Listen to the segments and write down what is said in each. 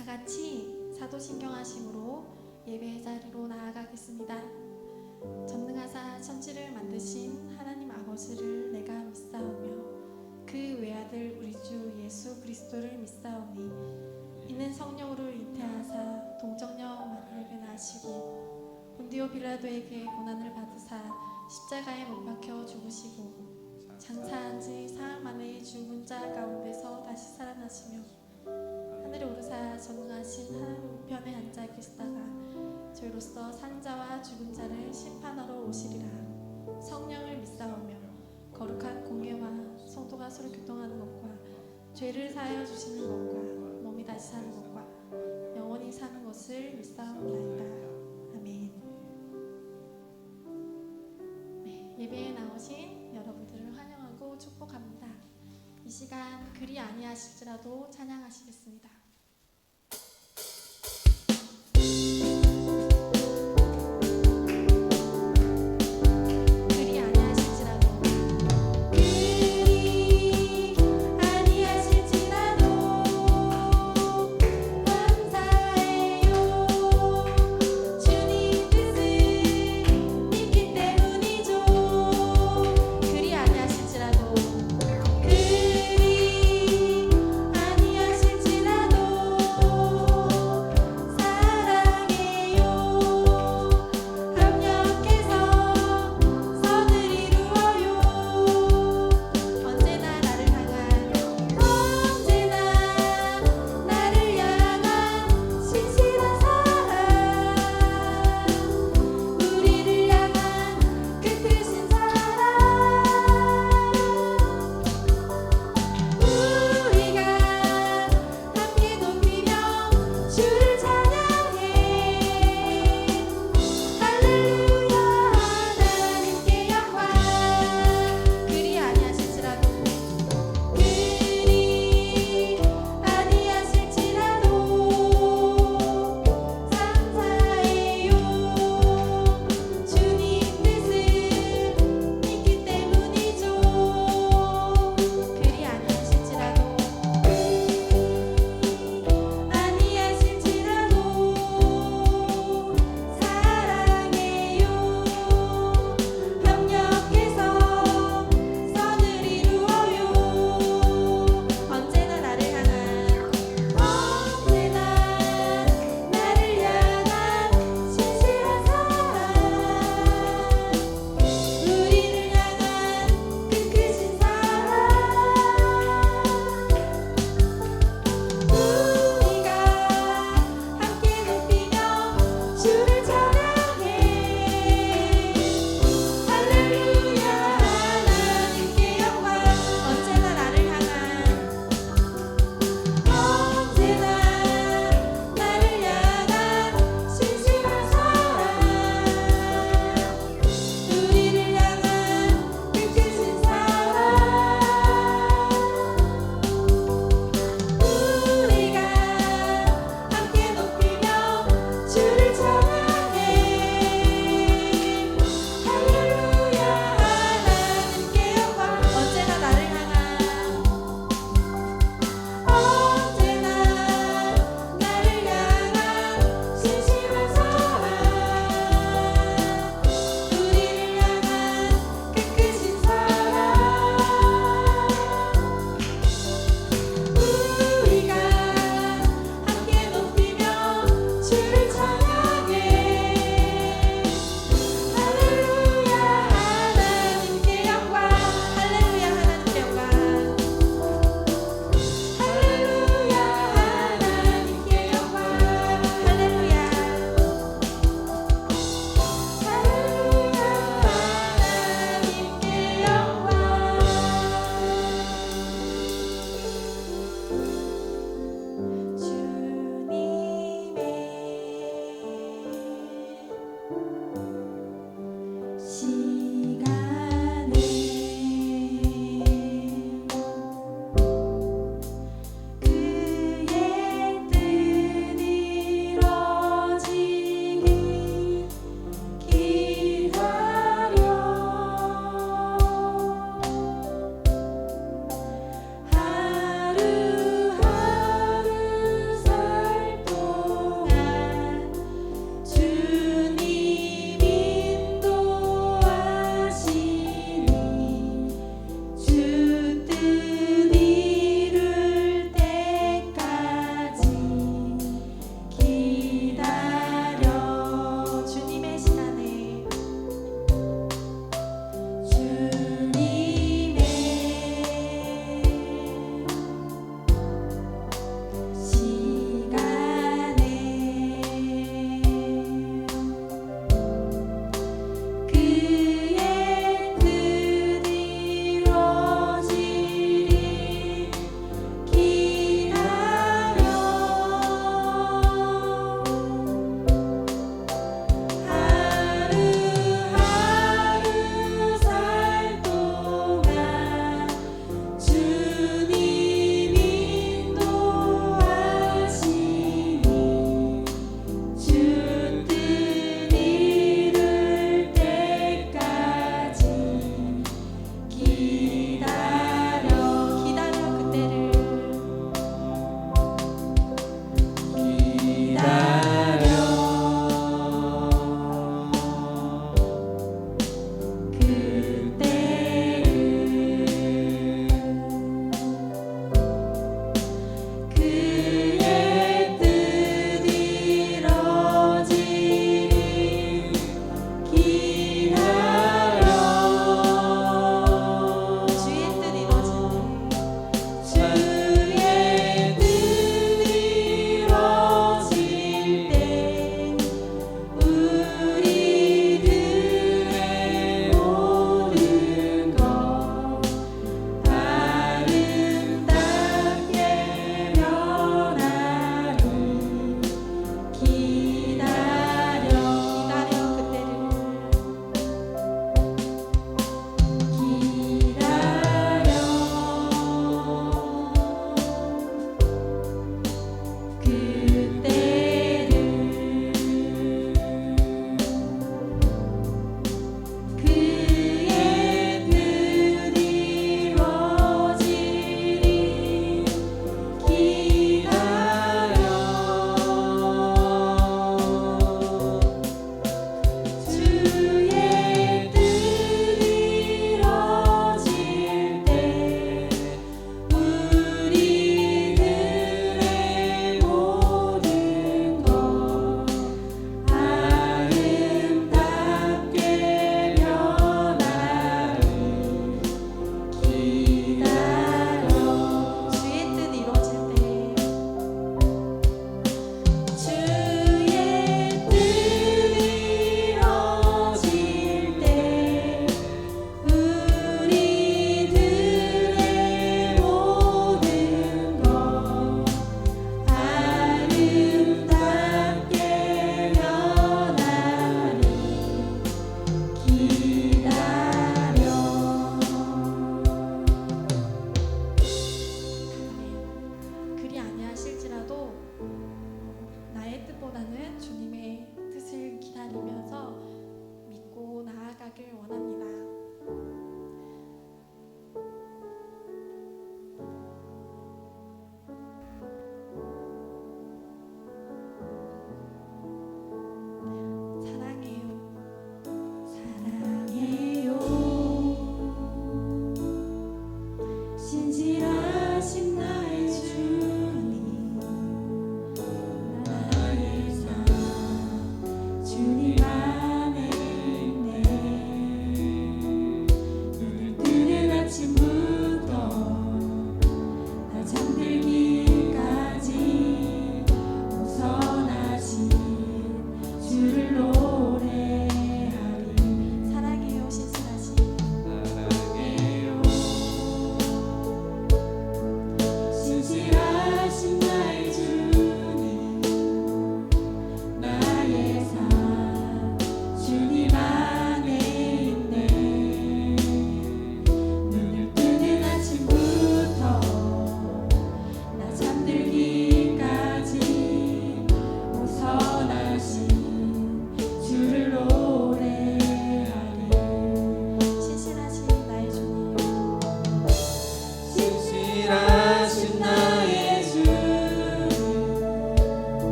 다 같이 사도신경하심으로 예배의 자리로 나아가겠습니다. 전능하사 천지를 만드신 하나님 아버지를 내가 믿사오며 그 외아들 우리 주 예수 그리스도를 믿사오니 이는 성령으로 잉태하사 동정녀 마리아에게 나시고 본디오 빌라도에게 고난을 받으사 십자가에 못 박혀 죽으시고 장사한 지 사흘 만에 죽은 자 가운데서 다시 살아나시며 하늘에 오르사 전능하신 하나님 우편에 앉아 계시다가 저희로서 산 자와 죽은 자를 심판하러 오시리라. 성령을 믿사오며 거룩한 공예와 성도가 서로 교통하는 것과 죄를 사하여 주시는 것과 몸이 다시 사는 것과 영원히 사는 것을 믿사옵나이다. 아멘. 네, 예배에 나오신 여러분들을 환영하고 축복합니다. 이 시간 그리 아니하실지라도 찬양하시겠습니다. 아니하실지라도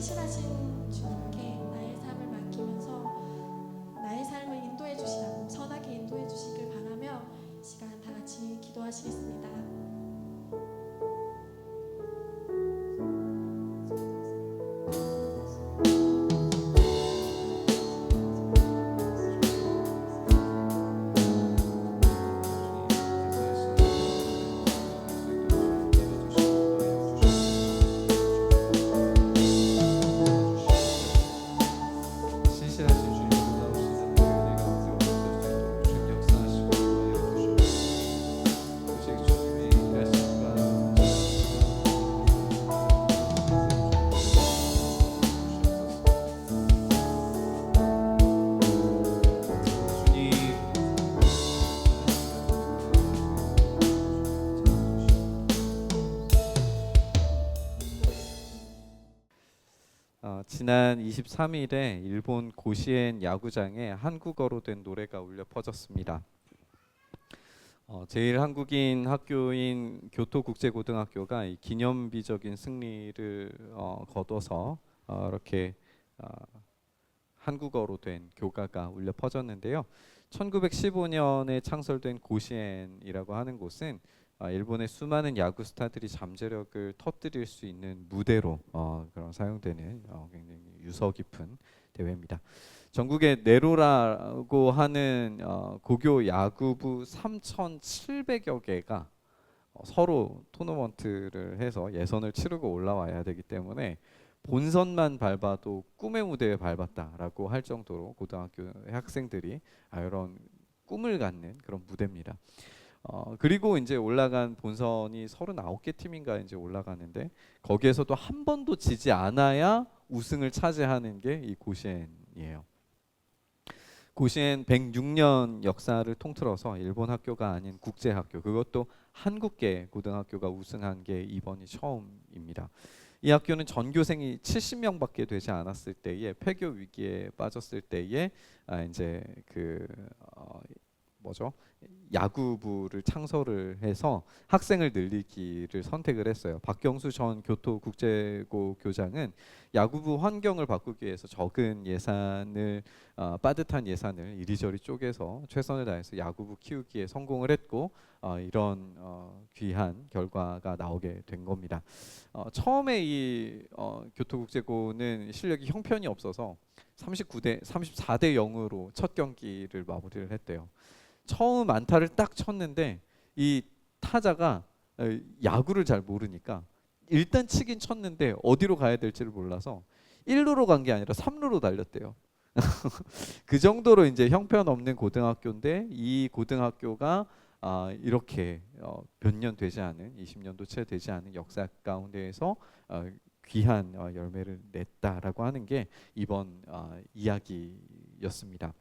신실하신 주님께 나의 삶을 맡기면서 나의 삶을 인도해 주시라고 선하게 인도해 주시길 바라며 이 시간 다 같이 기도하시겠습니다. 지난 23일에 일본 고시엔 야구장에 한국어로 된 노래가 울려 퍼졌습니다. 제일 한국인 학교인 교토국제고등학교가 이 기념비적인 승리를 거둬서 이렇게 한국어로 된 교가가 울려 퍼졌는데요. 1915년에 창설된 고시엔이라고 하는 곳은 일본의 수많은 야구 스타들이 잠재력을 터뜨릴 수 있는 무대로 그런 사용되는 굉장히 유서 깊은 대회입니다. 전국에 네로라고 하는 고교 야구부 3,700여 개가 서로 토너먼트를 해서 예선을 치르고 올라와야 되기 때문에 본선만 밟아도 꿈의 무대에 밟았다라고 할 정도로 고등학교 학생들이 이런 꿈을 갖는 그런 무대입니다. 그리고 이제 올라간 본선이 39개 팀인가 이제 올라가는데 거기에서도 한 번도 지지 않아야 우승을 차지하는 게 이 고시엔이에요. 고시엔 106년 역사를 통틀어서 일본 학교가 아닌 국제 학교, 그것도 한국계 고등학교가 우승한 게 이번이 처음입니다. 이 학교는 전교생이 70명밖에 되지 않았을 때에 폐교 위기에 빠졌을 때에 이제 야구부를 창설을 해서 학생을 늘리기를 선택을 했어요. 박경수 전 교토국제고 교장은 야구부 환경을 바꾸기 위해서 적은 예산을 빠듯한 예산을 이리저리 쪼개서 최선을 다해서 야구부 키우기에 성공을 했고 이런 귀한 결과가 나오게 된 겁니다. 처음에 이 교토국제고는 실력이 형편이 없어서 34대 0으로 첫 경기를 마무리를 했대요. 처음 안타를 딱 쳤는데 이 타자가 야구를 잘 모르니까 일단 치긴 쳤는데 어디로 가야 될지를 몰라서 1루로 간 게 아니라 3루로 달렸대요. 그 정도로 이제 형편없는 고등학교인데 이 고등학교가 이렇게 몇 년 되지 않은 20년도 채 되지 않은 역사 가운데에서 귀한 열매를 냈다라고 하는 게 이번 이야기였습니다.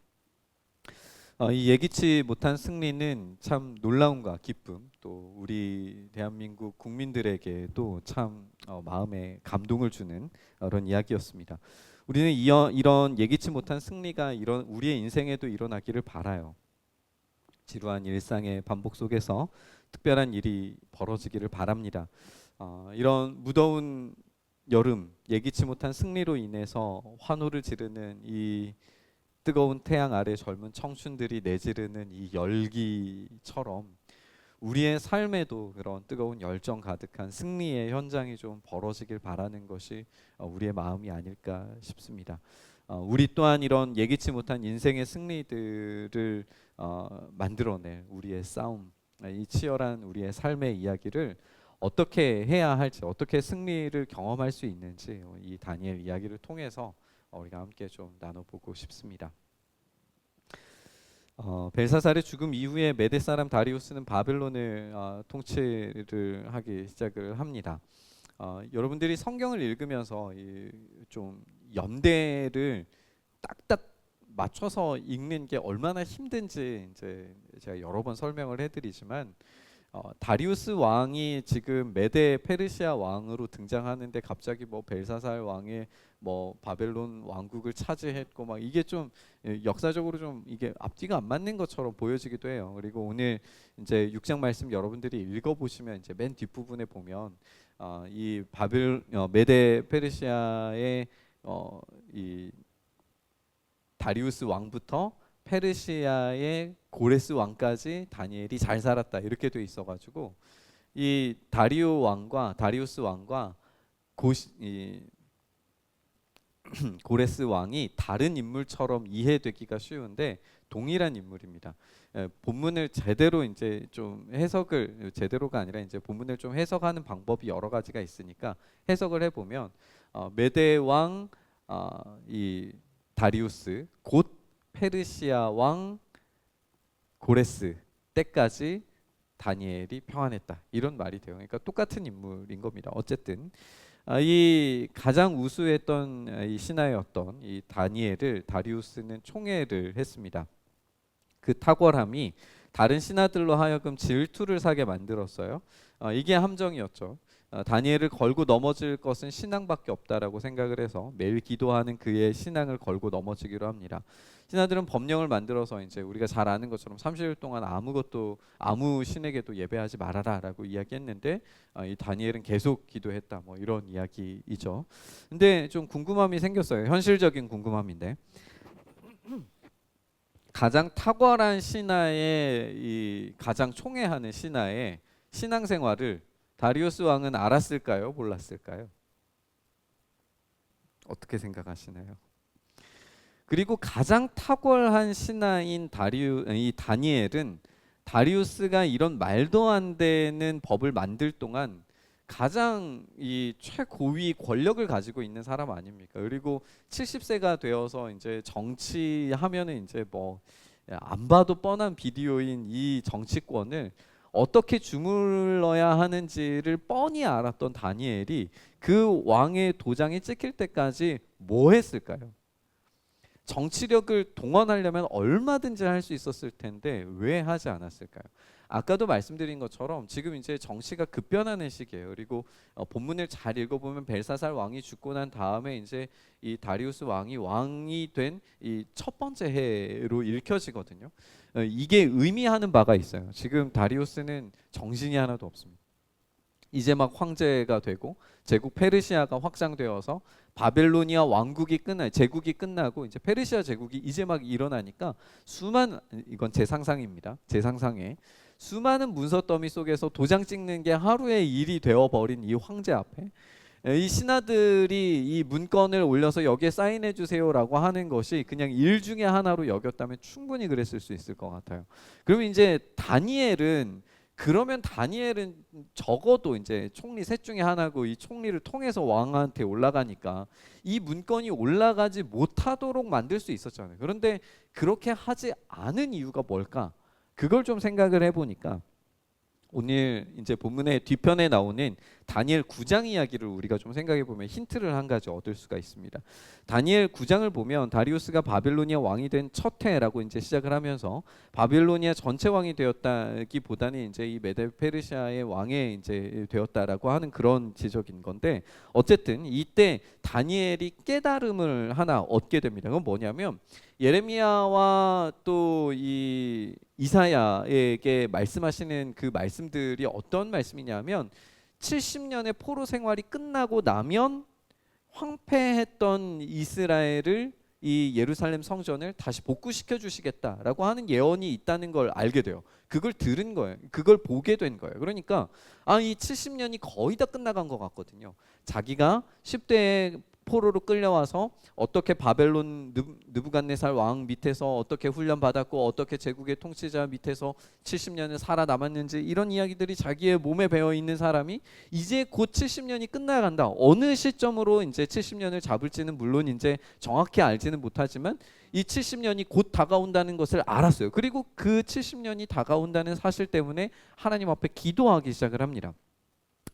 이 예기치 못한 승리는 참 놀라움과 기쁨, 또 우리 대한민국 국민들에게도 참 마음에 감동을 주는 그런 이야기였습니다. 우리는 이런 예기치 못한 승리가 우리의 인생에도 일어나기를 바라요. 지루한 일상의 반복 속에서 특별한 일이 벌어지기를 바랍니다. 이런 무더운 여름, 예기치 못한 승리로 인해서 환호를 지르는 이 뜨거운 태양 아래 젊은 청춘들이 내지르는 이 열기처럼 우리의 삶에도 그런 뜨거운 열정 가득한 승리의 현장이 좀 벌어지길 바라는 것이 우리의 마음이 아닐까 싶습니다. 우리 또한 이런 예기치 못한 인생의 승리들을 만들어낼 우리의 싸움, 이 치열한 우리의 삶의 이야기를 어떻게 해야 할지, 어떻게 승리를 경험할 수 있는지 이 다니엘 이야기를 통해서 우리가 함께 좀 나눠보고 싶습니다. 벨사살의 죽음 이후에 메대 사람 다리우스는 바벨론을 통치를 하기 시작을 합니다. 여러분들이 성경을 읽으면서 좀 연대를 딱딱 맞춰서 읽는 게 얼마나 힘든지 이제 제가 여러 번 설명을 해드리지만 다리우스 왕이 지금 메데 페르시아 왕으로 등장하는데 갑자기 뭐 벨사살 왕의 뭐 바벨론 왕국을 차지했고 막 이게 좀 역사적으로 좀 이게 앞뒤가 안 맞는 것처럼 보여지기도 해요. 그리고 오늘 이제 6장 말씀 여러분들이 읽어보시면 이제 맨 뒷부분에 보면 이 메데 페르시아의 이 다리우스 왕부터 페르시아의 고레스 왕까지 다니엘이 잘 살았다 이렇게 돼 있어가지고 이 다리우스 왕과 이 고레스 왕이 다른 인물처럼 이해되기가 쉬운데 동일한 인물입니다. 본문을 제대로 이제 좀 해석을 제대로가 아니라 이제 본문을 좀 해석하는 방법이 여러 가지가 있으니까 해석을 해보면 메데 왕 이 다리우스 곧 페르시아 왕 고레스 때까지 다니엘이 평안했다 이런 말이 돼요. 그러니까 똑같은 인물인 겁니다. 어쨌든 이 가장 우수했던 이 신하였던 이 다니엘을 다리우스는 총애를 했습니다. 그 탁월함이 다른 신하들로 하여금 질투를 사게 만들었어요. 이게 함정이었죠. 다니엘을 걸고 넘어질 것은 신앙밖에 없다라고 생각을 해서 매일 기도하는 그의 신앙을 걸고 넘어지기로 합니다. 신하들은 법령을 만들어서 이제 우리가 잘 아는 것처럼 30일 동안 아무 신에게도 예배하지 말아라라고 이야기했는데 이 다니엘은 계속 기도했다 뭐 이런 이야기이죠. 근데 좀 궁금함이 생겼어요. 현실적인 궁금함인데 가장 탁월한 신하의 가장 총애하는 신하의 신앙생활을 다리우스 왕은 알았을까요? 몰랐을까요? 어떻게 생각하시나요? 그리고 가장 탁월한 신하인 이 다니엘은 다리우스가 이런 말도 안 되는 법을 만들 동안 가장 이 최고위 권력을 가지고 있는 사람 아닙니까? 그리고 70세가 되어서 이제 정치하면은 이제 뭐 안 봐도 뻔한 비디오인 이 정치권을 어떻게 주물러야 하는지를 뻔히 알았던 다니엘이 그 왕의 도장이 찍힐 때까지 뭐 했을까요? 정치력을 동원하려면 얼마든지 할 수 있었을 텐데 왜 하지 않았을까요? 아까도 말씀드린 것처럼 지금 이제 정치가 급변하는 시기예요. 그리고 본문을 잘 읽어보면 벨사살 왕이 죽고 난 다음에 이제 이 다리우스 왕이 된 이 첫 번째 해로 읽혀지거든요. 이게 의미하는 바가 있어요. 지금 다리우스는 정신이 하나도 없습니다. 이제 막 황제가 되고 제국 페르시아가 확장되어서 바벨로니아 제국이 끝나고 이제 페르시아 제국이 이제 막 일어나니까 이건 제 상상입니다. 제 상상에 수많은 문서 더미 속에서 도장 찍는 게 하루의 일이 되어버린 이 황제 앞에 이 신하들이 이 문건을 올려서 여기에 사인해 주세요라고 하는 것이 그냥 일 중에 하나로 여겼다면 충분히 그랬을 수 있을 것 같아요. 그러면 이제 다니엘은 적어도 이제 총리 셋 중에 하나고 이 총리를 통해서 왕한테 올라가니까 이 문건이 올라가지 못하도록 만들 수 있었잖아요. 그런데 그렇게 하지 않은 이유가 뭘까? 그걸 좀 생각을 해보니까 오늘 이제 본문의 뒤편에 나오는 다니엘 9장 이야기를 우리가 좀 생각해 보면 힌트를 한 가지 얻을 수가 있습니다. 다니엘 9장을 보면 다리우스가 바빌로니아 왕이 된 첫 해라고 이제 시작을 하면서 바빌로니아 전체 왕이 되었다기보다는 이제 이 메데 페르시아의 왕에 이제 되었다라고 하는 그런 지적인 건데 어쨌든 이때 다니엘이 깨달음을 하나 얻게 됩니다. 그건 뭐냐면 예레미야와 또 이 이사야에게 말씀하시는 그 말씀들이 어떤 말씀이냐면 70년의 포로 생활이 끝나고 나면 황폐했던 이스라엘을 이 예루살렘 성전을 다시 복구시켜 주시겠다라고 하는 예언이 있다는 걸 알게 돼요. 그걸 들은 거예요. 그걸 보게 된 거예요. 그러니까 이 70년이 거의 다 끝나간 것 같거든요. 자기가 10대에 포로로 끌려와서 어떻게 바벨론 느부갓네살 왕 밑에서 어떻게 훈련 받았고 어떻게 제국의 통치자 밑에서 70년을 살아남았는지 이런 이야기들이 자기의 몸에 배어 있는 사람이 이제 곧 70년이 끝나간다. 어느 시점으로 이제 70년을 잡을지는 물론 이제 정확히 알지는 못하지만 이 70년이 곧 다가온다는 것을 알았어요. 그리고 그 70년이 다가온다는 사실 때문에 하나님 앞에 기도하기 시작을 합니다.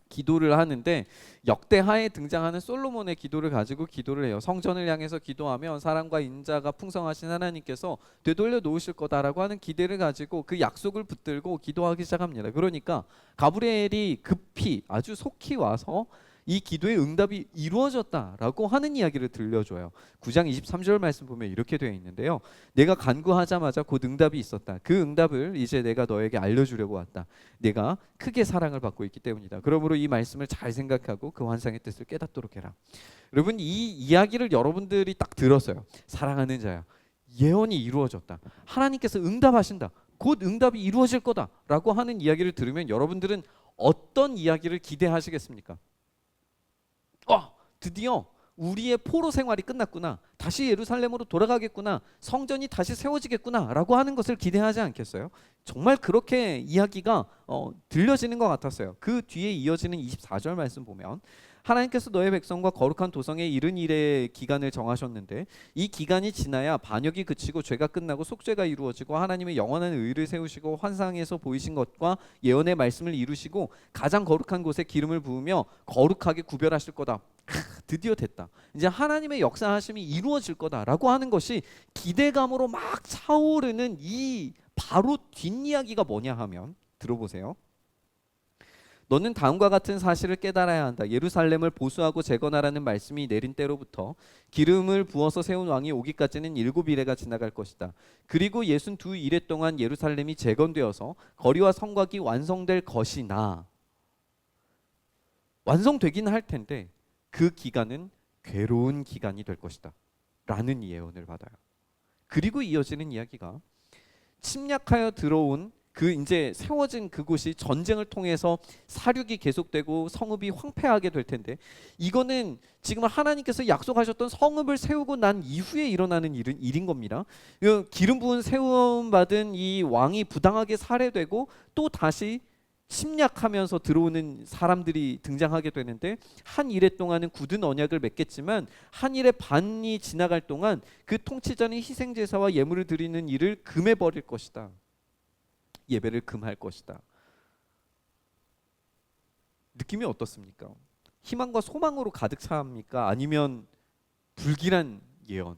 기도를 하는데 역대하에 등장하는 솔로몬의 기도를 가지고 기도를 해요. 성전을 향해서 기도하면 사랑과 인자가 풍성하신 하나님께서 되돌려 놓으실 거다라고 하는 기대를 가지고 그 약속을 붙들고 기도하기 시작합니다. 그러니까 가브리엘이 급히 아주 속히 와서 이 기도의 응답이 이루어졌다라고 하는 이야기를 들려줘요. 9장 23절 말씀 보면 이렇게 되어 있는데요. 내가 간구하자마자 곧 응답이 있었다. 그 응답을 이제 내가 너에게 알려주려고 왔다. 내가 크게 사랑을 받고 있기 때문이다. 그러므로 이 말씀을 잘 생각하고 그 환상의 뜻을 깨닫도록 해라. 여러분, 이 이야기를 여러분들이 딱 들었어요. 사랑하는 자야, 예언이 이루어졌다. 하나님께서 응답하신다. 곧 응답이 이루어질 거다라고 하는 이야기를 들으면 여러분들은 어떤 이야기를 기대하시겠습니까? 드디어 우리의 포로 생활이 끝났구나. 다시 예루살렘으로 돌아가겠구나. 성전이 다시 세워지겠구나 라고 하는 것을 기대하지 않겠어요? 정말 그렇게 이야기가 들려지는 것 같았어요. 그 뒤에 이어지는 24절 말씀 보면 하나님께서 너의 백성과 거룩한 도성에 이른 일의 기간을 정하셨는데 이 기간이 지나야 반역이 그치고 죄가 끝나고 속죄가 이루어지고 하나님의 영원한 의를 세우시고 환상에서 보이신 것과 예언의 말씀을 이루시고 가장 거룩한 곳에 기름을 부으며 거룩하게 구별하실 거다. 드디어 됐다. 이제 하나님의 역사하심이 이루어질 거다라고 하는 것이 기대감으로 막 차오르는 이 바로 뒷이야기가 뭐냐 하면 들어보세요. 너는 다음과 같은 사실을 깨달아야 한다. 예루살렘을 보수하고 재건하라는 말씀이 내린 때로부터 기름을 부어서 세운 왕이 오기까지는 7이래가 지나갈 것이다. 그리고 62이래 동안 예루살렘이 재건되어서 거리와 성곽이 완성될 것이나 완성되긴 할 텐데 그 기간은 괴로운 기간이 될 것이다 라는 예언을 받아요. 그리고 이어지는 이야기가 침략하여 들어온 그 이제 세워진 그곳이 전쟁을 통해서 사륙이 계속되고 성읍이 황폐하게 될 텐데 이거는 지금 하나님께서 약속하셨던 성읍을 세우고 난 이후에 일어나는 일인 겁니다. 기름 부은 세움 받은 이 왕이 부당하게 살해되고 또 다시 침략하면서 들어오는 사람들이 등장하게 되는데 한 일해 동안은 굳은 언약을 맺겠지만 한 일의 반이 지나갈 동안 그 통치자는 희생제사와 예물을 드리는 일을 금해버릴 것이다. 예배를 금할 것이다. 느낌이 어떻습니까? 희망과 소망으로 가득 차합니까? 아니면 불길한 예언?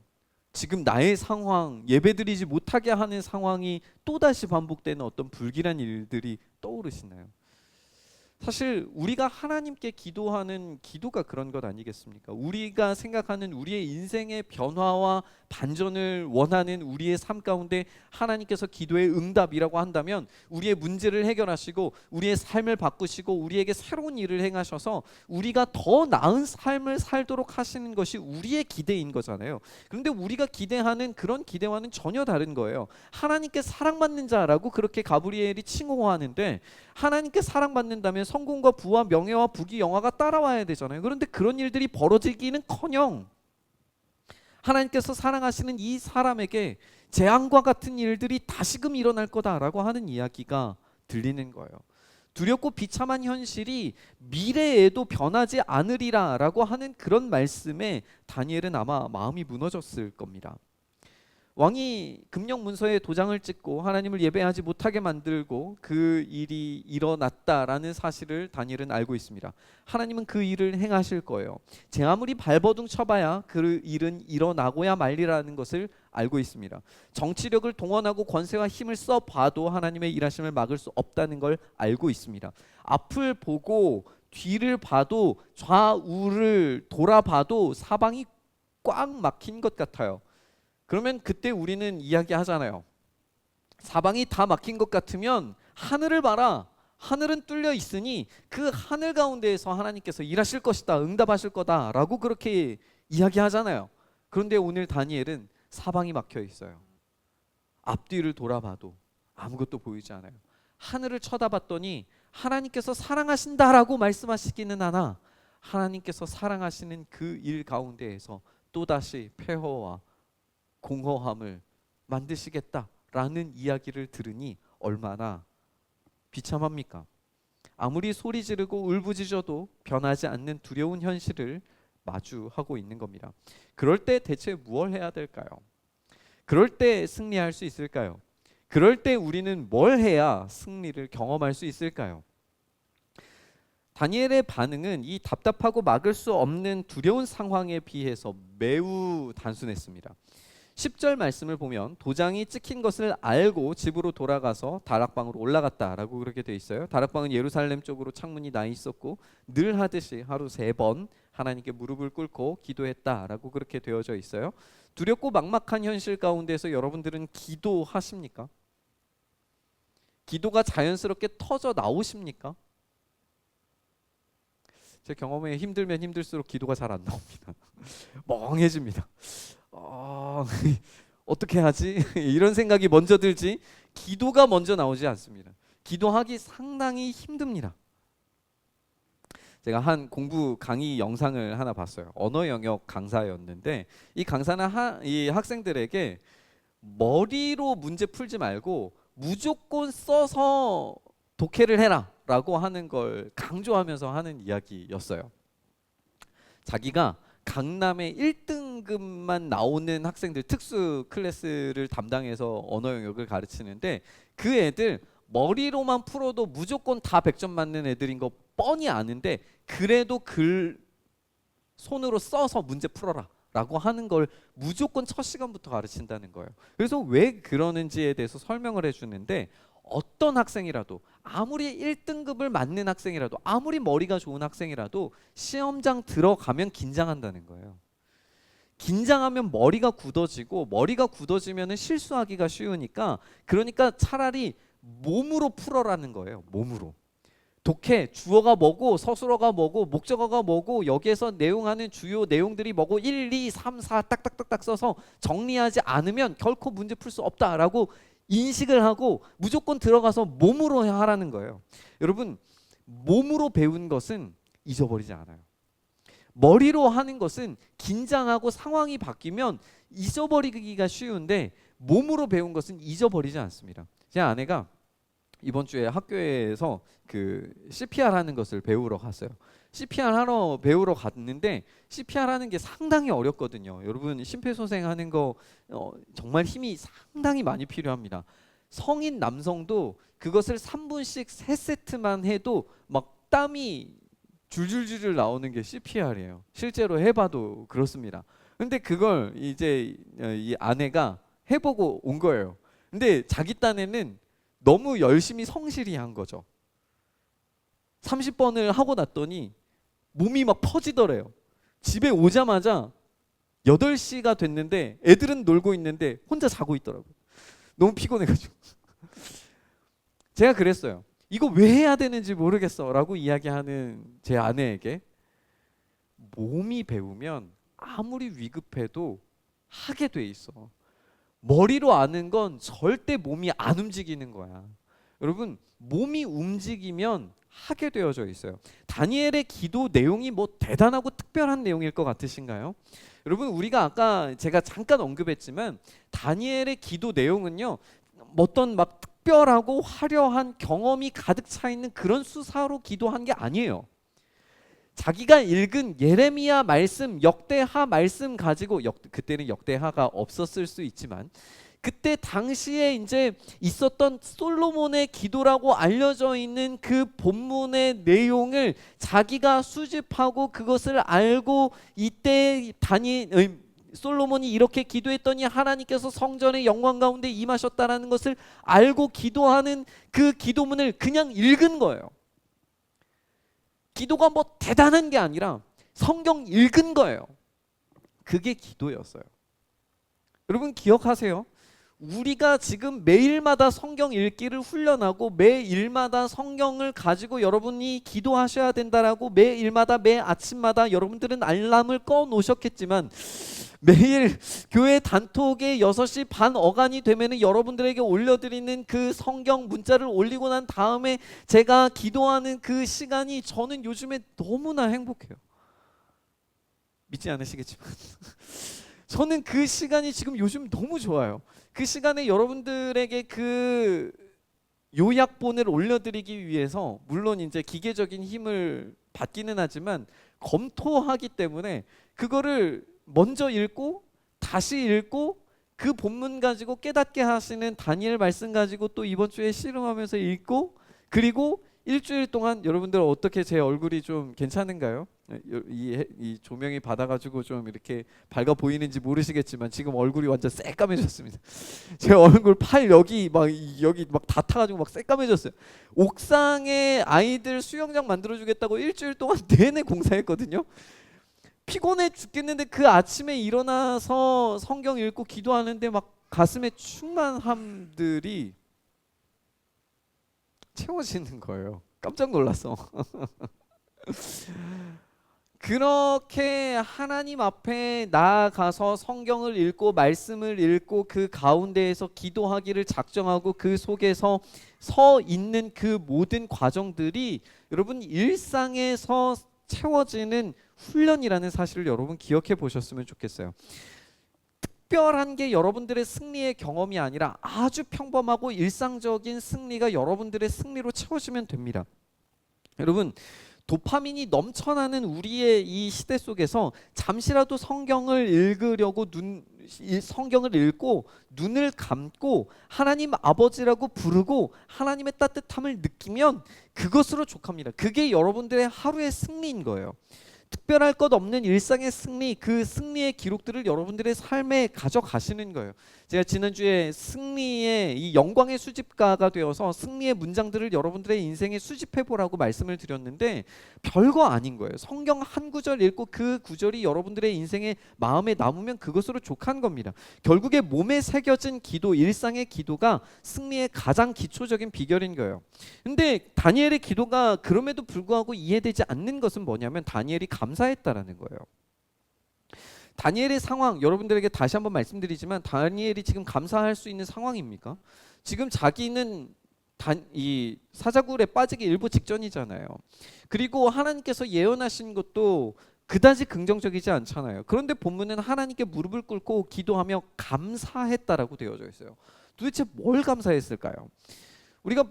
지금 나의 상황, 예배드리지 못하게 하는 상황이 또다시 반복되는 어떤 불길한 일들이 떠오르시나요? 사실 우리가 하나님께 기도하는 기도가 그런 것 아니겠습니까? 우리가 생각하는 우리의 인생의 변화와 반전을 원하는 우리의 삶 가운데 하나님께서 기도의 응답이라고 한다면 우리의 문제를 해결하시고 우리의 삶을 바꾸시고 우리에게 새로운 일을 행하셔서 우리가 더 나은 삶을 살도록 하시는 것이 우리의 기대인 거잖아요. 그런데 우리가 기대하는 그런 기대와는 전혀 다른 거예요. 하나님께 사랑받는 자라고 그렇게 가브리엘이 칭호하는데 하나님께 사랑받는다면 성공과 부와 명예와 부귀 영화가 따라와야 되잖아요. 그런데 그런 일들이 벌어지기는커녕 하나님께서 사랑하시는 이 사람에게 재앙과 같은 일들이 다시금 일어날 거다라고 하는 이야기가 들리는 거예요. 두렵고 비참한 현실이 미래에도 변하지 않으리라라고 하는 그런 말씀에 다니엘은 아마 마음이 무너졌을 겁니다. 왕이 금령 문서에 도장을 찍고 하나님을 예배하지 못하게 만들고 그 일이 일어났다라는 사실을 다니엘은 알고 있습니다. 하나님은 그 일을 행하실 거예요. 제 아무리 발버둥 쳐봐야 그 일은 일어나고야 말리라는 것을 알고 있습니다. 정치력을 동원하고 권세와 힘을 써봐도 하나님의 일하심을 막을 수 없다는 걸 알고 있습니다. 앞을 보고 뒤를 봐도 좌우를 돌아봐도 사방이 꽉 막힌 것 같아요. 그러면 그때 우리는 이야기하잖아요. 사방이 다 막힌 것 같으면 하늘을 봐라. 하늘은 뚫려 있으니 그 하늘 가운데에서 하나님께서 일하실 것이다. 응답하실 거다. 라고 그렇게 이야기하잖아요. 그런데 오늘 다니엘은 사방이 막혀 있어요. 앞뒤를 돌아봐도 아무것도 보이지 않아요. 하늘을 쳐다봤더니 하나님께서 사랑하신다라고 말씀하시기는 하나 하나님께서 사랑하시는 그 일 가운데에서 또다시 폐허와 공허함을 만드시겠다라는 이야기를 들으니 얼마나 비참합니까? 아무리 소리 지르고 울부짖어도 변하지 않는 두려운 현실을 마주하고 있는 겁니다. 그럴 때 대체 무엇을 해야 될까요? 그럴 때 승리할 수 있을까요? 그럴 때 우리는 뭘 해야 승리를 경험할 수 있을까요? 다니엘의 반응은 이 답답하고 막을 수 없는 두려운 상황에 비해서 매우 단순했습니다. 10절 말씀을 보면 도장이 찍힌 것을 알고 집으로 돌아가서 다락방으로 올라갔다라고 그렇게 돼 있어요. 다락방은 예루살렘 쪽으로 창문이 나 있었고 늘 하듯이 하루 3번 하나님께 무릎을 꿇고 기도했다라고 그렇게 되어져 있어요. 두렵고 막막한 현실 가운데서 여러분들은 기도하십니까? 기도가 자연스럽게 터져 나오십니까? 제 경험에 힘들면 힘들수록 기도가 잘 안 나옵니다. 멍해집니다. 어떻게 하지? 이런 생각이 먼저 들지 기도가 먼저 나오지 않습니다. 기도하기 상당히 힘듭니다. 제가 한 공부 강의 영상을 하나 봤어요. 언어 영역 강사였는데 이 강사는 이 학생들에게 머리로 문제 풀지 말고 무조건 써서 독해를 해라 라고 하는 걸 강조하면서 하는 이야기였어요. 자기가 강남의 1등급만 나오는 학생들 특수 클래스를 담당해서 언어 영역을 가르치는데 그 애들 머리로만 풀어도 무조건 다 100점 맞는 애들인 거 뻔히 아는데 그래도 글 손으로 써서 문제 풀어라 라고 하는 걸 무조건 첫 시간부터 가르친다는 거예요. 그래서 왜 그러는지에 대해서 설명을 해주는데 어떤 학생이라도 아무리 1등급을 맞는 학생이라도 아무리 머리가 좋은 학생이라도 시험장 들어가면 긴장한다는 거예요. 긴장하면 머리가 굳어지고 머리가 굳어지면 실수하기가 쉬우니까 그러니까 차라리 몸으로 풀어라는 거예요. 몸으로. 독해 주어가 뭐고 서술어가 뭐고 목적어가 뭐고 여기에서 내용하는 주요 내용들이 뭐고 1, 2, 3, 4 딱딱딱딱 써서 정리하지 않으면 결코 문제 풀 수 없다라고 인식을 하고 무조건 들어가서 몸으로 하라는 거예요. 여러분 몸으로 배운 것은 잊어버리지 않아요. 머리로 하는 것은 긴장하고 상황이 바뀌면 잊어버리기가 쉬운데 몸으로 배운 것은 잊어버리지 않습니다. 제 아내가 이번 주에 학교에서 그 CPR 하는 것을 배우러 갔어요. CPR 하러 배우러 갔는데 CPR 하는 게 상당히 어렵거든요. 여러분 심폐소생하는 거 정말 힘이 상당히 많이 필요합니다. 성인 남성도 그것을 3분씩 3세트만 해도 막 땀이 줄줄줄 나오는 게 CPR이에요. 실제로 해봐도 그렇습니다. 근데 그걸 이제 이 아내가 해보고 온 거예요. 근데 자기 딴에는 너무 열심히 성실히 한 거죠. 30번을 하고 났더니 몸이 막 퍼지더래요. 집에 오자마자 8시가 됐는데 애들은 놀고 있는데 혼자 자고 있더라고요. 너무 피곤해가지고. 제가 그랬어요. 이거 왜 해야 되는지 모르겠어 라고 이야기하는 제 아내에게 몸이 배우면 아무리 위급해도 하게 돼 있어. 머리로 아는 건 절대 몸이 안 움직이는 거야. 여러분 몸이 움직이면 하게 되어져 있어요. 다니엘의 기도 내용이 뭐 대단하고 특별한 내용일 것 같으신가요? 여러분 우리가 아까 제가 잠깐 언급했지만 다니엘의 기도 내용은요 어떤 막 특별하고 화려한 경험이 가득 차 있는 그런 수사로 기도한 게 아니에요. 자기가 읽은 예레미야 말씀, 역대하 말씀 가지고 그때는 역대하가 없었을 수 있지만 그때 당시에 이제 있었던 솔로몬의 기도라고 알려져 있는 그 본문의 내용을 자기가 수집하고 그것을 알고 이때 솔로몬이 이렇게 기도했더니 하나님께서 성전의 영광 가운데 임하셨다라는 것을 알고 기도하는 그 기도문을 그냥 읽은 거예요. 기도가 뭐 대단한 게 아니라 성경 읽은 거예요. 그게 기도였어요. 여러분 기억하세요? 우리가 지금 매일마다 성경 읽기를 훈련하고 매일마다 성경을 가지고 여러분이 기도하셔야 된다라고 매일마다 매 아침마다 여러분들은 알람을 꺼 놓으셨겠지만 매일 교회 단톡에 6시 반 어간이 되면 여러분들에게 올려드리는 그 성경 문자를 올리고 난 다음에 제가 기도하는 그 시간이 저는 요즘에 너무나 행복해요. 믿지 않으시겠지만 저는 그 시간이 지금 요즘 너무 좋아요. 그 시간에 여러분들에게 그 요약본을 올려드리기 위해서 물론 이제 기계적인 힘을 받기는 하지만 검토하기 때문에 그거를 먼저 읽고 다시 읽고 그 본문 가지고 깨닫게 하시는 다니엘 말씀 가지고 또 이번 주에 씨름하면서 읽고 그리고 일주일 동안 여러분들 어떻게 제 얼굴이 좀 괜찮은가요? 이 조명이 받아가지고 좀 이렇게 밝아 보이는지 모르시겠지만 지금 얼굴이 완전 새까매졌습니다. 제 얼굴 팔 여기 막 다 타가지고 막 새까매졌어요. 옥상에 아이들 수영장 만들어주겠다고 일주일 동안 내내 공사했거든요. 피곤해 죽겠는데 그 아침에 일어나서 성경 읽고 기도하는데 막 가슴에 충만함들이 채워지는 거예요. 깜짝 놀라서. 그렇게 하나님 앞에 나아가서 성경을 읽고 말씀을 읽고 그 가운데에서 기도하기를 작정하고 그 속에서 서 있는 그 모든 과정들이 여러분 일상에서 채워지는 훈련이라는 사실을 여러분 기억해 보셨으면 좋겠어요. 특별한 게 여러분들의 승리의 경험이 아니라 아주 평범하고 일상적인 승리가 여러분들의 승리로 채워지면 됩니다. 여러분 도파민이 넘쳐나는 우리의 이 시대 속에서 잠시라도 성경을 읽으려고 성경을 읽고 눈을 감고 하나님 아버지라고 부르고 하나님의 따뜻함을 느끼면 그것으로 족합니다. 그게 여러분들의 하루의 승리인 거예요. 특별할 것 없는 일상의 승리, 그 승리의 기록들을 여러분들의 삶에 가져가시는 거예요. 제가 지난주에 승리의 이 영광의 수집가가 되어서 승리의 문장들을 여러분들의 인생에 수집해보라고 말씀을 드렸는데 별거 아닌 거예요. 성경 한 구절 읽고 그 구절이 여러분들의 인생에 마음에 남으면 그것으로 족한 겁니다. 결국에 몸에 새겨진 기도, 일상의 기도가 승리의 가장 기초적인 비결인 거예요. 근데 다니엘의 기도가 그럼에도 불구하고 이해되지 않는 것은 뭐냐면 다니엘이 감사했다라는 거예요. 다니엘의 상황 여러분들에게 다시 한번 말씀드리지만 다니엘이 지금 감사할 수 있는 상황입니까? 지금 자기는 이 사자굴에 빠지기 일보 직전이잖아요. 그리고 하나님께서 예언하신 것도 그다지 긍정적이지 않잖아요. 그런데 본문은 하나님께 무릎을 꿇고 기도하며 감사했다라고 되어져 있어요. 도대체 뭘 감사했을까요? 우리가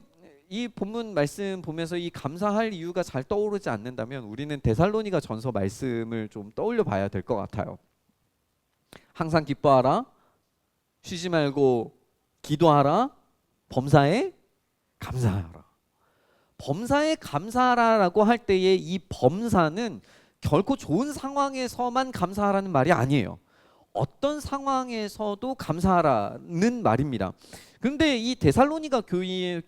이 본문 말씀 보면서 이 감사할 이유가 잘 떠오르지 않는다면 우리는 데살로니가 전서 말씀을 좀 떠올려 봐야 될 것 같아요. 항상 기뻐하라, 쉬지 말고 기도하라, 범사에 감사하라. 범사에 감사하라라고 할 때의 이 범사는 결코 좋은 상황에서만 감사하라는 말이 아니에요. 어떤 상황에서도 감사하라는 말입니다. 그런데 이 데살로니가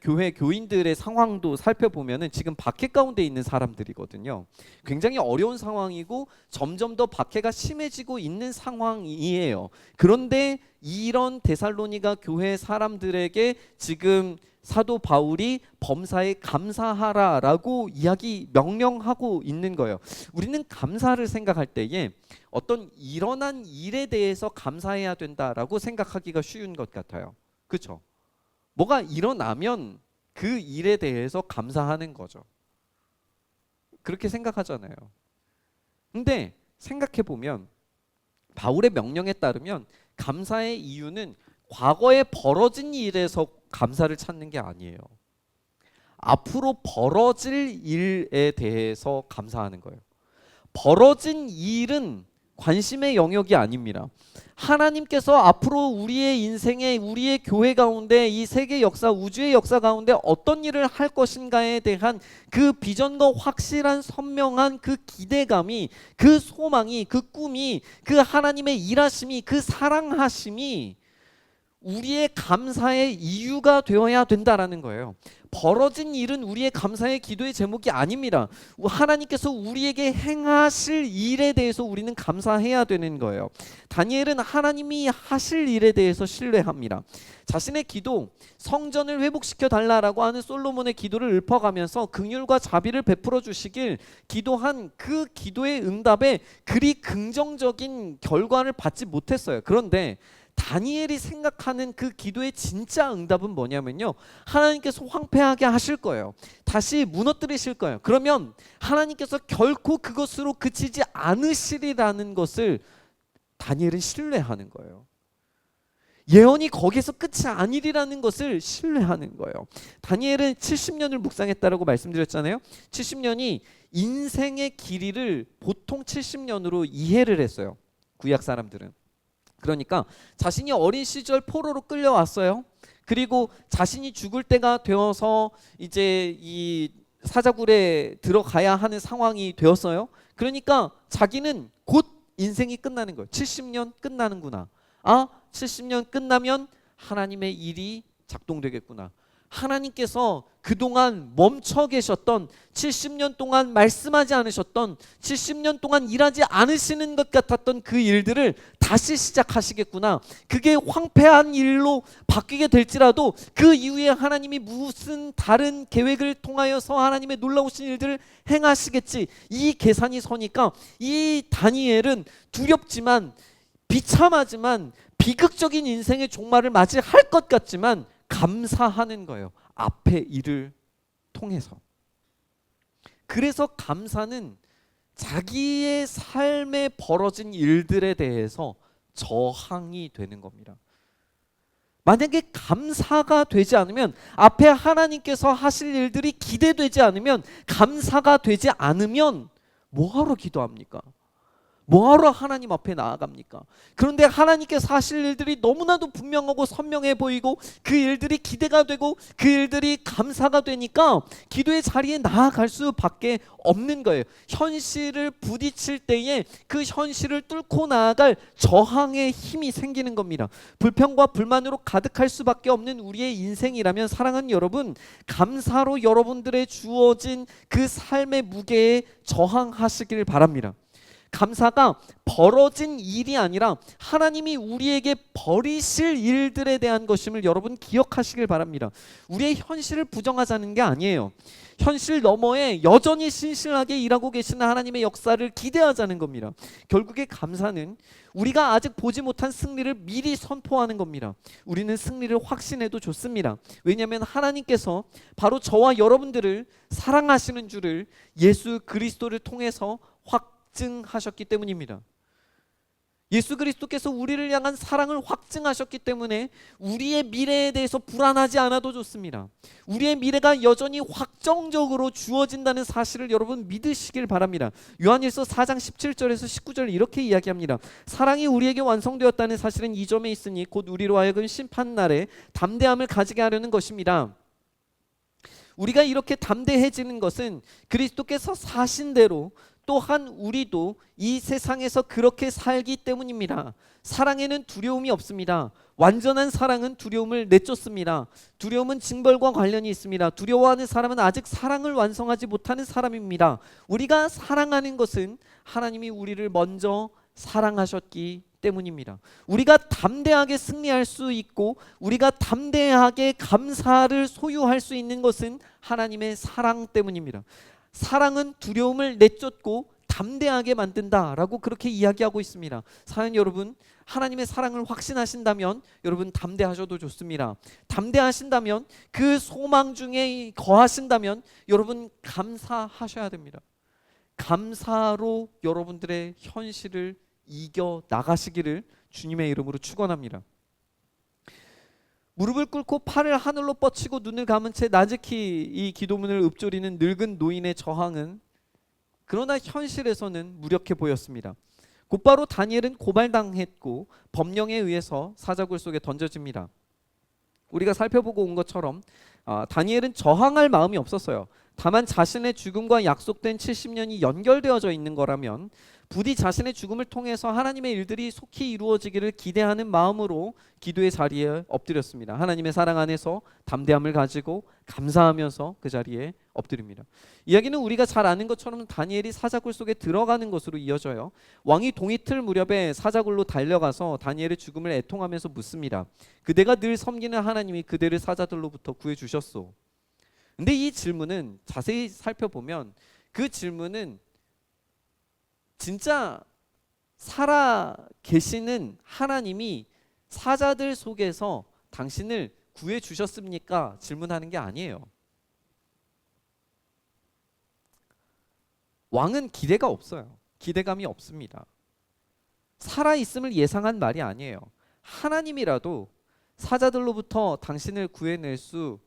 교회 교인들의 상황도 살펴보면은 지금 박해 가운데 있는 사람들이거든요. 굉장히 어려운 상황이고 점점 더 박해가 심해지고 있는 상황이에요. 그런데 이런 데살로니가 교회 사람들에게 지금 사도 바울이 범사에 감사하라라고 명령하고 있는 거예요. 우리는 감사를 생각할 때에 어떤 일어난 일에 대해서 감사해야 된다라고 생각하기가 쉬운 것 같아요. 그렇죠? 뭐가 일어나면 그 일에 대해서 감사하는 거죠. 그렇게 생각하잖아요. 근데 생각해 보면 바울의 명령에 따르면 감사의 이유는 과거에 벌어진 일에서 감사를 찾는 게 아니에요. 앞으로 벌어질 일에 대해서 감사하는 거예요. 벌어진 일은 관심의 영역이 아닙니다. 하나님께서 앞으로 우리의 인생에 우리의 교회 가운데 이 세계 역사 우주의 역사 가운데 어떤 일을 할 것인가에 대한 그 비전과 확실한 선명한 그 기대감이 그 소망이 그 꿈이 그 하나님의 일하심이 그 사랑하심이 우리의 감사의 이유가 되어야 된다라는 거예요. 벌어진 일은 우리의 감사의 기도의 제목이 아닙니다. 하나님께서 우리에게 행하실 일에 대해서 우리는 감사해야 되는 거예요. 다니엘은 하나님이 하실 일에 대해서 신뢰합니다. 자신의 기도, 성전을 회복시켜 달라라고 하는 솔로몬의 기도를 읊어가면서 긍휼과 자비를 베풀어 주시길 기도한 그 기도의 응답에 그리 긍정적인 결과를 받지 못했어요. 그런데 다니엘이 생각하는 그 기도의 진짜 응답은 뭐냐면요, 하나님께서 황폐하게 하실 거예요. 다시 무너뜨리실 거예요. 그러면 하나님께서 결코 그것으로 그치지 않으시리라는 것을 다니엘은 신뢰하는 거예요. 예언이 거기서 끝이 아니리라는 것을 신뢰하는 거예요. 다니엘은 70년을 묵상했다라고 말씀드렸잖아요. 70년이 인생의 길이를 보통 70년으로 이해를 했어요. 구약 사람들은. 그러니까 자신이 어린 시절 포로로 끌려왔어요. 그리고 자신이 죽을 때가 되어서 이제 이 사자굴에 들어가야 하는 상황이 되었어요. 그러니까 자기는 곧 인생이 끝나는 거예요. 70년 끝나는구나. 70년 끝나면 하나님의 일이 작동되겠구나. 하나님께서 그동안 멈춰 계셨던 70년 동안 말씀하지 않으셨던 70년 동안 일하지 않으시는 것 같았던 그 일들을 다시 시작하시겠구나. 그게 황폐한 일로 바뀌게 될지라도 그 이후에 하나님이 무슨 다른 계획을 통하여서 하나님의 놀라우신 일들을 행하시겠지. 이 계산이 서니까 이 다니엘은 두렵지만 비참하지만 비극적인 인생의 종말을 맞이할 것 같지만 감사하는 거예요. 앞의 일을 통해서. 그래서 감사는 자기의 삶에 벌어진 일들에 대해서 저항이 되는 겁니다. 만약에 감사가 되지 않으면, 앞에 하나님께서 하실 일들이 기대되지 않으면, 감사가 되지 않으면 뭐하러 기도합니까? 뭐하러 하나님 앞에 나아갑니까? 그런데 하나님께서 하실 일들이 너무나도 분명하고 선명해 보이고 그 일들이 기대가 되고 그 일들이 감사가 되니까 기도의 자리에 나아갈 수밖에 없는 거예요. 현실을 부딪힐 때에 그 현실을 뚫고 나아갈 저항의 힘이 생기는 겁니다. 불평과 불만으로 가득할 수밖에 없는 우리의 인생이라면, 사랑하는 여러분, 감사로 여러분들의 주어진 그 삶의 무게에 저항하시길 바랍니다. 감사가 벌어진 일이 아니라 하나님이 우리에게 버리실 일들에 대한 것임을 여러분 기억하시길 바랍니다. 우리의 현실을 부정하자는 게 아니에요. 현실 너머에 여전히 신실하게 일하고 계시는 하나님의 역사를 기대하자는 겁니다. 결국에 감사는 우리가 아직 보지 못한 승리를 미리 선포하는 겁니다. 우리는 승리를 확신해도 좋습니다. 왜냐하면 하나님께서 바로 저와 여러분들을 사랑하시는 줄을 예수 그리스도를 통해서 확증하셨기 때문입니다. 예수 그리스도께서 우리를 향한 사랑을 확증하셨기 때문에 우리의 미래에 대해서 불안하지 않아도 좋습니다. 우리의 미래가 여전히 확정적으로 주어진다는 사실을 여러분 믿으시길 바랍니다. 요한일서 4장 17절에서 19절 이렇게 이야기합니다. 사랑이 우리에게 완성되었다는 사실은 이 점에 있으니 곧 우리로 하여금 심판날에 담대함을 가지게 하려는 것입니다. 우리가 이렇게 담대해지는 것은 그리스도께서 사신 대로 또한 우리도 이 세상에서 그렇게 살기 때문입니다. 사랑에는 두려움이 없습니다. 완전한 사랑은 두려움을 내쫓습니다. 두려움은 징벌과 관련이 있습니다. 두려워하는 사람은 아직 사랑을 완성하지 못하는 사람입니다. 우리가 사랑하는 것은 하나님이 우리를 먼저 사랑하셨기 때문입니다. 우리가 담대하게 승리할 수 있고 우리가 담대하게 감사를 소유할 수 있는 것은 하나님의 사랑 때문입니다. 사랑은 두려움을 내쫓고 담대하게 만든다라고 그렇게 이야기하고 있습니다. 사랑하는 여러분, 하나님의 사랑을 확신하신다면 여러분 담대하셔도 좋습니다. 담대하신다면, 그 소망 중에 거하신다면 여러분 감사하셔야 됩니다. 감사로 여러분들의 현실을 이겨 나가시기를 주님의 이름으로 축원합니다. 무릎을 꿇고 팔을 하늘로 뻗치고 눈을 감은 채 나직히 이 기도문을 읊조리는 늙은 노인의 저항은 그러나 현실에서는 무력해 보였습니다. 곧바로 다니엘은 고발당했고 법령에 의해서 사자굴 속에 던져집니다. 우리가 살펴보고 온 것처럼 다니엘은 저항할 마음이 없었어요. 다만 자신의 죽음과 약속된 70년이 연결되어져 있는 거라면 부디 자신의 죽음을 통해서 하나님의 일들이 속히 이루어지기를 기대하는 마음으로 기도의 자리에 엎드렸습니다. 하나님의 사랑 안에서 담대함을 가지고 감사하면서 그 자리에 엎드립니다. 이야기는 우리가 잘 아는 것처럼 다니엘이 사자굴 속에 들어가는 것으로 이어져요. 왕이 동이틀 무렵에 사자굴로 달려가서 다니엘의 죽음을 애통하면서 묻습니다. 그대가 늘 섬기는 하나님이 그대를 사자들로부터 구해주셨소. 근데 이 질문은 자세히 살펴보면 그 질문은 진짜 살아 계시는 하나님이 사자들 속에서 당신을 구해 주셨습니까? 질문하는 게 아니에요. 왕은 기대가 없어요. 기대감이 없습니다. 살아 있음을 예상한 말이 아니에요. 하나님이라도 사자들로부터 당신을 구해낼 수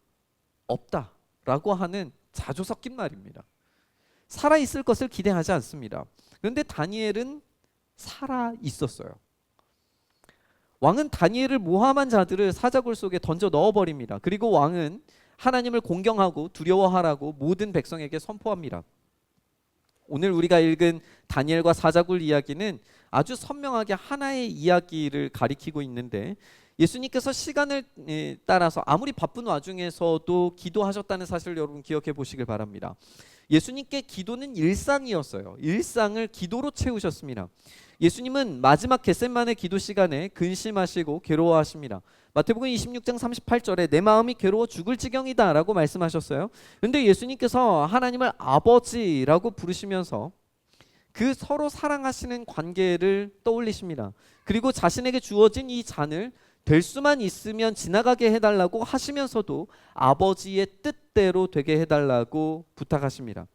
없다라고 하는 자조 섞인 말입니다. 살아 있을 것을 기대하지 않습니다. 그런데 다니엘은 살아 있었어요. 왕은 다니엘을 모함한 자들을 사자굴 속에 던져 넣어버립니다. 그리고 왕은 하나님을 공경하고 두려워하라고 모든 백성에게 선포합니다. 오늘 우리가 읽은 다니엘과 사자굴 이야기는 아주 선명하게 하나의 이야기를 가리키고 있는데, 예수님께서 시간을 따라서 아무리 바쁜 와중에서도 기도하셨다는 사실을 여러분 기억해 보시길 바랍니다. 예수님께 기도는 일상이었어요. 일상을 기도로 채우셨습니다. 예수님은 마지막 겟세마네 기도 시간에 근심하시고 괴로워하십니다. 마태복음 26장 38절에 내 마음이 괴로워 죽을 지경이다 라고 말씀하셨어요. 그런데 예수님께서 하나님을 아버지라고 부르시면서 그 서로 사랑하시는 관계를 떠올리십니다. 그리고 자신에게 주어진 이 잔을 될 수만 있으면 지나가게 해달라고 하시면서도 아버지의 뜻대로 되게 해달라고 부탁하십니다.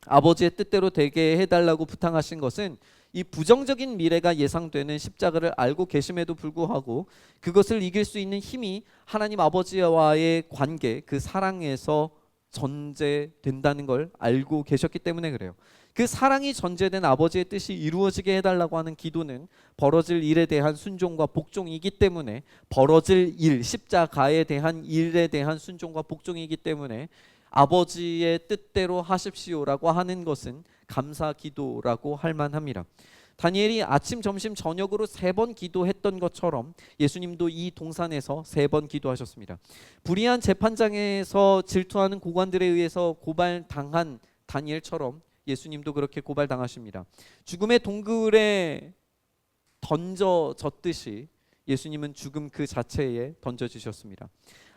아버지의 뜻대로 되게 해달라고 부탁하신 것은 이 부정적인 미래가 예상되는 십자가를 알고 계심에도 불구하고 그것을 이길 수 있는 힘이 하나님 아버지와의 관계, 그 사랑에서 전제된다는 걸 알고 계셨기 때문에 그래요. 그 사랑이 전제된 아버지의 뜻이 이루어지게 해달라고 하는 기도는 벌어질 일에 대한 순종과 복종이기 때문에, 벌어질 일, 십자가에 대한 일에 대한 순종과 복종이기 때문에 아버지의 뜻대로 하십시오라고 하는 것은 감사 기도라고 할 만합니다. 다니엘이 아침, 점심, 저녁으로 3번 기도했던 것처럼 예수님도 이 동산에서 3번 기도하셨습니다. 불의한 재판장에서 질투하는 고관들에 의해서 고발당한 다니엘처럼 예수님도 그렇게 고발당하십니다. 죽음의 동굴에 던져졌듯이 예수님은 죽음 그 자체에 던져지셨습니다.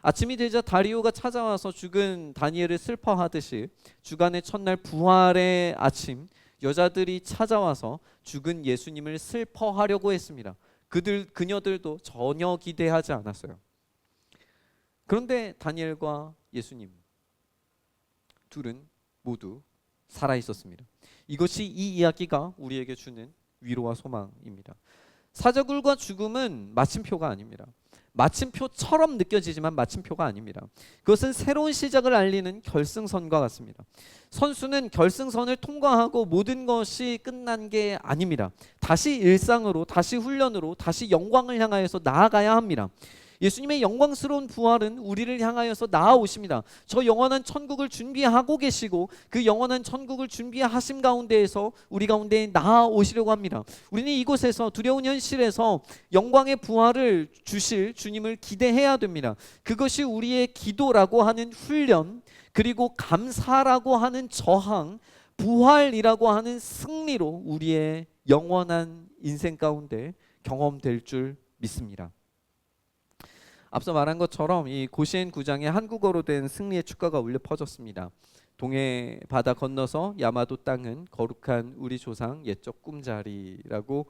아침이 되자 다리오가 찾아와서 죽은 다니엘을 슬퍼하듯이 주간의 첫날 부활의 아침 여자들이 찾아와서 죽은 예수님을 슬퍼하려고 했습니다. 그녀들도 전혀 기대하지 않았어요. 그런데 다니엘과 예수님 둘은 모두 살아 있었습니다. 이것이 이 이야기가 우리에게 주는 위로와 소망입니다. 사자굴과 죽음은 마침표가 아닙니다. 마침표처럼 느껴지지만 마침표가 아닙니다. 그것은 새로운 시작을 알리는 결승선과 같습니다. 선수는 결승선을 통과하고 모든 것이 끝난 게 아닙니다. 다시 일상으로, 다시 훈련으로, 다시 영광을 향하여서 나아가야 합니다. 예수님의 영광스러운 부활은 우리를 향하여서 나아오십니다. 저 영원한 천국을 준비하고 계시고 그 영원한 천국을 준비하심 가운데에서 우리 가운데 나아오시려고 합니다. 우리는 이곳에서 두려운 현실에서 영광의 부활을 주실 주님을 기대해야 됩니다. 그것이 우리의 기도라고 하는 훈련, 그리고 감사라고 하는 저항, 부활이라고 하는 승리로 우리의 영원한 인생 가운데 경험될 줄 믿습니다. 앞서 말한 것처럼 이 고시엔 구장에 한국어로 된 승리의 축가가 울려 퍼졌습니다. 동해 바다 건너서 야마도 땅은 거룩한 우리 조상 옛적 꿈자리라고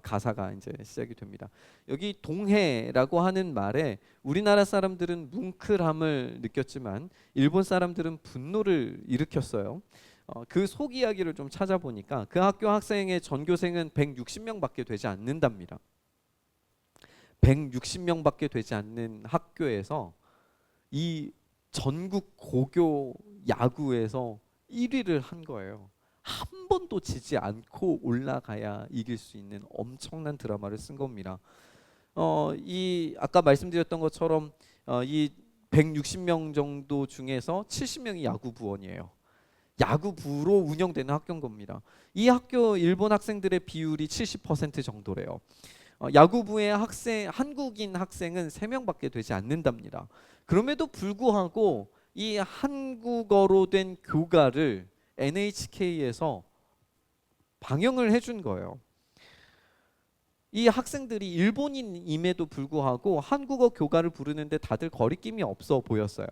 가사가 이제 시작이 됩니다. 여기 동해라고 하는 말에 우리나라 사람들은 뭉클함을 느꼈지만 일본 사람들은 분노를 일으켰어요. 그 속 이야기를 좀 찾아보니까 그 학교 학생의 전교생은 160명밖에 되지 않는답니다. 160명밖에 되지 않는 학교에서 이 전국 고교 야구에서 1위를 한 거예요. 한 번도 지지 않고 올라가야 이길 수 있는 엄청난 드라마를 쓴 겁니다. 이 아까 말씀드렸던 것처럼 이 160명 정도 중에서 70명이 야구 부원이에요. 야구부로 운영되는 학교인 겁니다. 이 학교 일본 학생들의 비율이 70% 정도래요. 야구부의 한국인 학생은 3명밖에 되지 않는답니다. 그럼에도 불구하고 이 한국어로 된 교가를 NHK에서 방영을 해준 거예요. 이 학생들이 일본인임에도 불구하고 한국어 교가를 부르는데 다들 거리낌이 없어 보였어요.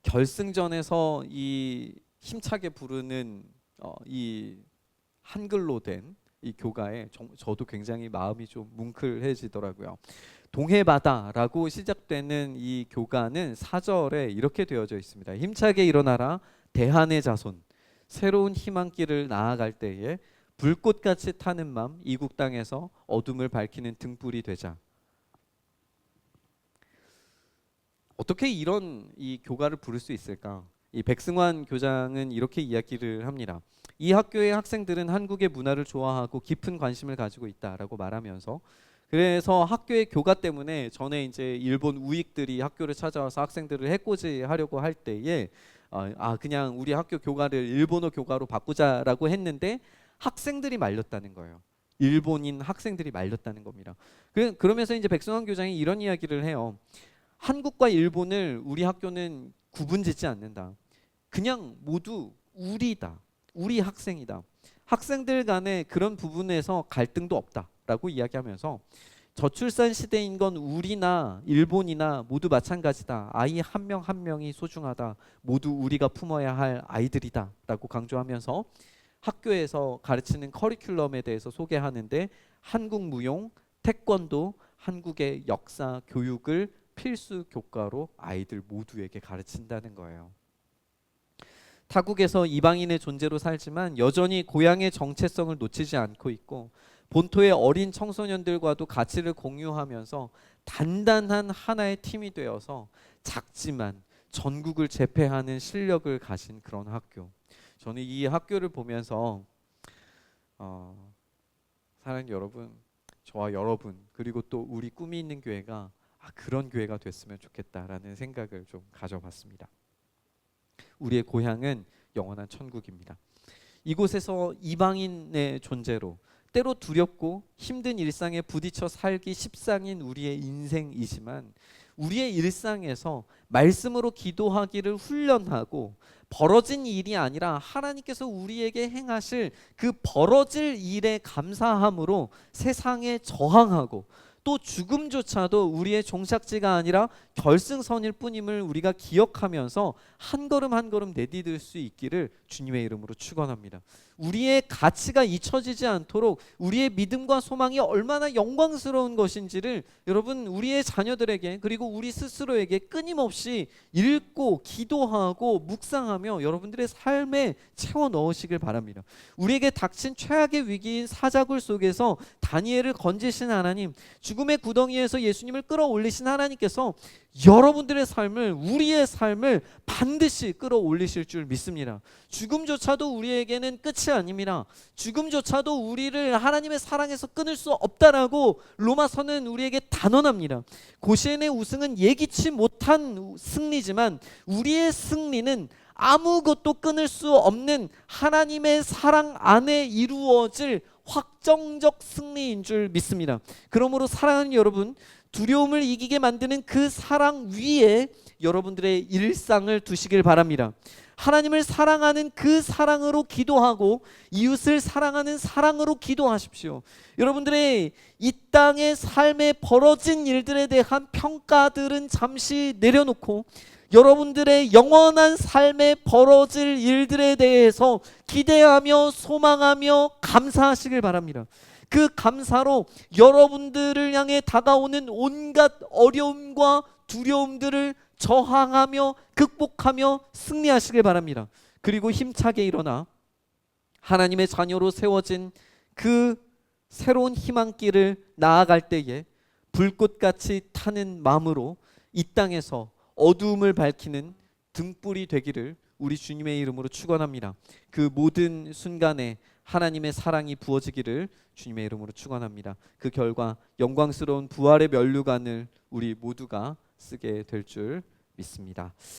결승전에서 이 힘차게 부르는 이 한글로 된 이 교가에 저도 굉장히 마음이 좀 뭉클해지더라고요. 동해바다라고 시작되는 이 교가는 4절에 이렇게 되어져 있습니다. 힘차게 일어나라 대한의 자손, 새로운 희망길을 나아갈 때에 불꽃같이 타는 맘 이국 땅에서 어둠을 밝히는 등불이 되자. 어떻게 이런 이 교가를 부를 수 있을까? 이 백승환 교장은 이렇게 이야기를 합니다. 이 학교의 학생들은 한국의 문화를 좋아하고 깊은 관심을 가지고 있다라고 말하면서, 그래서 학교의 교가 때문에 전에 이제 일본 우익들이 학교를 찾아와서 학생들을 해코지하려고 할 때에 그냥 우리 학교 교과를 일본어 교과로 바꾸자라고 했는데 학생들이 말렸다는 거예요. 일본인 학생들이 말렸다는 겁니다. 그러면서 이제 백승환 교장이 이런 이야기를 해요. 한국과 일본을 우리 학교는 구분짓지 않는다. 그냥 모두 우리다. 우리 학생이다. 학생들 간에 그런 부분에서 갈등도 없다라고 이야기하면서 저출산 시대인 건 우리나 일본이나 모두 마찬가지다. 아이 한 명 한 명이 소중하다. 모두 우리가 품어야 할 아이들이다라고 강조하면서 학교에서 가르치는 커리큘럼에 대해서 소개하는데 한국 무용, 태권도, 한국의 역사 교육을 필수 교과로 아이들 모두에게 가르친다는 거예요. 타국에서 이방인의 존재로 살지만 여전히 고향의 정체성을 놓치지 않고 있고 본토의 어린 청소년들과도 가치를 공유하면서 단단한 하나의 팀이 되어서 작지만 전국을 제패하는 실력을 가진 그런 학교. 저는 이 학교를 보면서 사랑하는 여러분, 저와 여러분 그리고 또 우리 꿈이 있는 교회가 그런 교회가 됐으면 좋겠다라는 생각을 좀 가져봤습니다. 우리의 고향은 영원한 천국입니다. 이곳에서 이방인의 존재로 때로 두렵고 힘든 일상에 부딪혀 살기 십상인 우리의 인생이지만 우리의 일상에서 말씀으로 기도하기를 훈련하고 벌어진 일이 아니라 하나님께서 우리에게 행하실 그 벌어질 일에 감사함으로 세상에 저항하고 또 죽음조차도 우리의 종착지가 아니라 결승선일 뿐임을 우리가 기억하면서 한 걸음 한 걸음 내디딜 수 있기를 주님의 이름으로 축원합니다. 우리의 가치가 잊혀지지 않도록 우리의 믿음과 소망이 얼마나 영광스러운 것인지를 여러분 우리의 자녀들에게 그리고 우리 스스로에게 끊임없이 읽고 기도하고 묵상하며 여러분들의 삶에 채워 넣으시길 바랍니다. 우리에게 닥친 최악의 위기인 사자굴 속에서 다니엘을 건지신 하나님, 죽음의 구덩이에서 예수님을 끌어올리신 하나님께서 여러분들의 삶을 우리의 삶을 반드시 끌어올리실 줄 믿습니다. 죽음조차도 우리에게는 끝이 아닙니다. 죽음조차도 우리를 하나님의 사랑에서 끊을 수 없다라고 로마서는 우리에게 단언합니다. 고시엔의 우승은 예기치 못한 승리지만 우리의 승리는 아무것도 끊을 수 없는 하나님의 사랑 안에 이루어질 확정적 승리인 줄 믿습니다. 그러므로 사랑하는 여러분, 두려움을 이기게 만드는 그 사랑 위에 여러분들의 일상을 두시길 바랍니다. 하나님을 사랑하는 그 사랑으로 기도하고 이웃을 사랑하는 사랑으로 기도하십시오. 여러분들의 이 땅의 삶에 벌어진 일들에 대한 평가들은 잠시 내려놓고 여러분들의 영원한 삶에 벌어질 일들에 대해서 기대하며 소망하며 감사하시길 바랍니다. 그 감사로 여러분들을 향해 다가오는 온갖 어려움과 두려움들을 저항하며 극복하며 승리하시길 바랍니다. 그리고 힘차게 일어나 하나님의 자녀로 세워진 그 새로운 희망길을 나아갈 때에 불꽃같이 타는 마음으로 이 땅에서 어두움을 밝히는 등불이 되기를 우리 주님의 이름으로 축원합니다. 그 모든 순간에 하나님의 사랑이 부어지기를 주님의 이름으로 축원합니다. 그 결과 영광스러운 부활의 면류관을 우리 모두가 쓰게 될 줄 믿습니다.